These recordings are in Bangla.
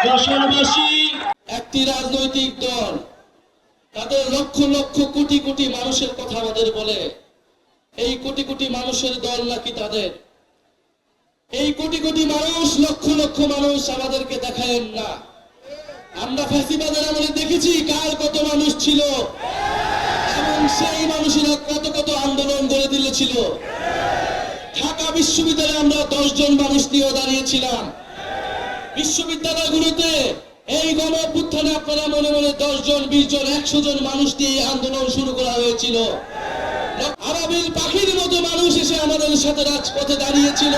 যশোরবাসী একটি রাজনৈতিক দল, তাদের লক্ষ লক্ষ কোটি কোটি মানুষের কথা আমাদের বলে। এই কোটি কোটি মানুষের দল নাকি তাদের? এই কোটি কোটি মানুষ, লক্ষ লক্ষ মানুষ আমাদেরকে দেখায়েন না। আমরা ফ্যাসিবাদের আমলে দেখেছি কার কত মানুষ ছিল এবং সেই মানুষেরা কত কত আন্দোলন গড়ে দিয়েছিল। ঢাকা বিশ্ববিদ্যালয়ে আমরা 10 জন মানুষ নিয়ে দাঁড়িয়েছিলাম। বিশ্ববিদ্যালয়গুলোতে এই গণ অভ্যুত্থানে আপনারা মনে মনে 10 জন, 20 জন, 100 জন মানুষ দিয়ে আন্দোলন শুরু করা হয়েছিল। আরাবিল পাখির মতো মানুষ এসে আমাদের সাথে রাজপথে দাঁড়িয়েছিল।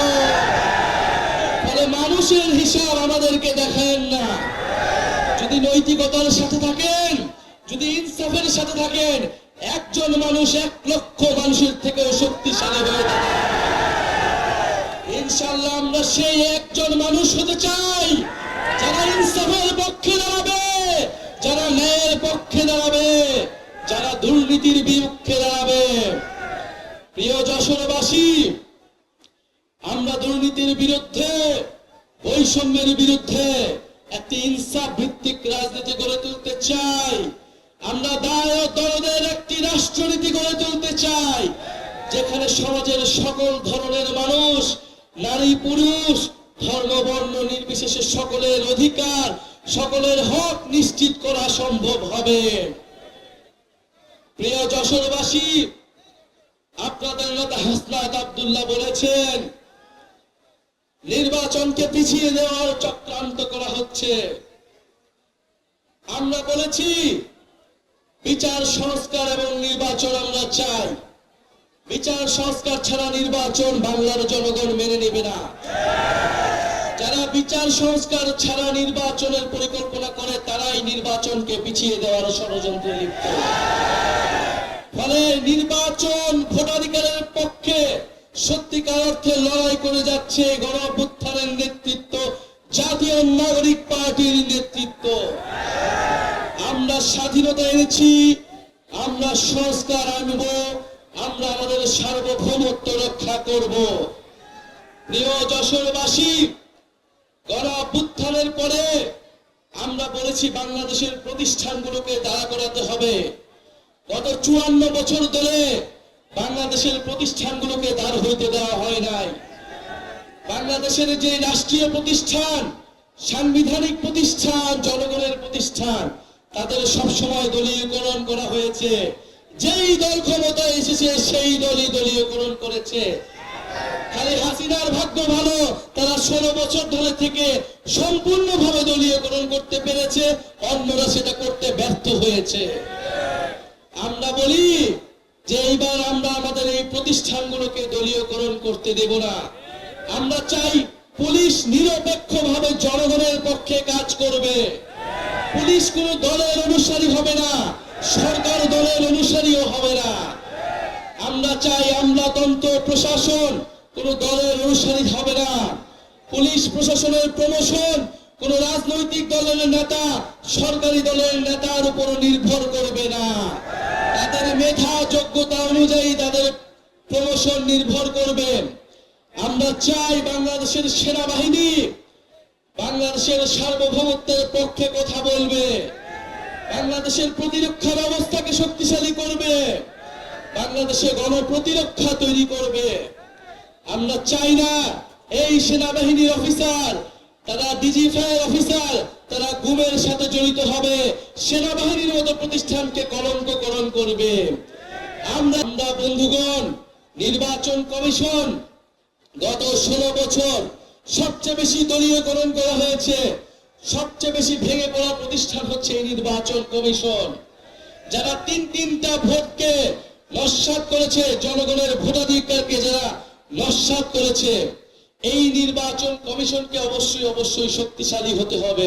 ফলে মানুষের হিসাব আমাদেরকে দেখান না। যদি নৈতিকতার সাথে থাকেন, যদি ইনসাফের সাথে থাকেন, একজন মানুষ 1 লক্ষ মানুষের থেকেও শক্তিশালী হয়ে থাকে। ইনশাআল্লাহ আমরা সেই একজন মানুষ হতে চাই যারা ইনসাফের পক্ষে দাঁড়াবে, যারা ন্যায়ের পক্ষে দাঁড়াবে, যারা দুর্নীতির বিরুদ্ধে দাঁড়াবে। প্রিয় যশোরবাসী, আমরা দুর্নীতির বিরুদ্ধে, বৈষম্যের বিরুদ্ধে একটি ইনসাফ ভিত্তিক রাজনীতি গড়ে তুলতে চাই। আমরা দায় ও দরদের একটি রাষ্ট্রনীতি গড়ে তুলতে চাই, যেখানে সমাজের সকল ধরনের মানুষ, নারী পুরুষ, ধর্ম বর্ণ নির্বিশেষে সকলের অধিকার, সকলের হক নিশ্চিত করা সম্ভব হবে। প্রিয় যশোরবাসী, আপনাদের নেতা হাসনাত আব্দুল্লাহ বলেছেন নির্বাচনকে পিছিয়ে দেওয়ার চক্রান্ত করা হচ্ছে। আমরা বলেছি বিচার সংস্কার এবং নির্বাচন আমরা চাই। বিচার সংস্কার ছাড়া নির্বাচন বাংলার জনগণ মেনে নেবে না। যারা বিচার সংস্কার ছাড়া নির্বাচনের পরিকল্পনা করে তারাই নির্বাচনকে পিছিয়ে দেওয়ার ষড়যন্ত্রে লিপ্ত। ফলে নির্বাচন ভোটাধিকারের পক্ষে সত্যিকার অর্থে লড়াই করে যাচ্ছে গণ অভ্যুত্থানের নেতৃত্ব, জাতীয় নাগরিক পার্টির নেতৃত্ব। আমরা স্বাধীনতা এনেছি, আমরা সংস্কার আনব, আমরা আমাদের সার্বভৌমত্ব রক্ষা করব। প্রিয় যশোরবাসী, গণ অভ্যুত্থানের পরে আমরা বলেছি বাংলাদেশের প্রতিষ্ঠানগুলোকে দাঁড়া করাতে হবে। গত 54 বছর ধরে বাংলাদেশের প্রতিষ্ঠানগুলোকে দাঁড় হইতে দেওয়া হয় নাই। বাংলাদেশের যে রাষ্ট্রীয় প্রতিষ্ঠান, সাংবিধানিক প্রতিষ্ঠান, জনগণের প্রতিষ্ঠান, তাদের সবসময় দলীয়করণ করা হয়েছে। যেই দল ক্ষমতায় এসেছে সেই দলই দলীয়করণ করেছে। খালি হাসিনার ভাগ্য ভালো, তারা 16 বছর ধরে থেকে সম্পূর্ণভাবে দলীয়করণ করতে পেরেছে, অন্যরা সেটা করতে ব্যর্থ হয়েছে। আমরা বলি যে এইবার আমরা আমাদের এই প্রতিষ্ঠানগুলোকে দলীয়করণ করতে দেব না। আমরা চাই পুলিশ নিরপেক্ষভাবে জনগণের পক্ষে কাজ করবে। পুলিশ কোন দলের অনুসারী হবে না, সরকার দলের অনুসারীও হবে না। আমরা চাই আমলাতন্ত্র প্রশাসন কোন দলের অনুসারী হবে না। পুলিশ প্রশাসনের প্রমোশন কোন রাজনৈতিক দলের নেতা, সরকারি দলের নেতার উপর নির্ভর করবে না। তাদের মেধা যোগ্যতা অনুযায়ী তাদের প্রমোশন নির্ভর করবে। আমরা চাই বাংলাদেশের সেনাবাহিনী বাংলাদেশের সার্বভৌমত্বের পক্ষে কথা বলবে, বাংলাদেশের প্রতিরক্ষা ব্যবস্থাকে শক্তিশালী করবে, বাংলাদেশে গণপ্রতিরক্ষা তৈরি করবে। আমরা চাই না এই সেনাবাহিনীর অফিসার, তারা ডিজিএফআই অফিসার, তারা গুমের সাথে জড়িত হবে, সেনাবাহিনীর মতো প্রতিষ্ঠানকে কলঙ্ককরণ করবে। আমরা বন্ধুগণ, নির্বাচন কমিশন গত 16 বছর সবচেয়ে বেশি দলীয়করণ করা হয়েছে। সবচেয়ে বেশি ভেঙে পড়া প্রতিষ্ঠান হচ্ছে এই নির্বাচন কমিশন। যারা তিনটা ভোটকে নস্যাৎ করেছে, জনগণের ভোটাধিকারকে যারা নস্যাৎ করেছে, এই নির্বাচন কমিশনকে অবশ্যই শক্তিশালী হতে হবে।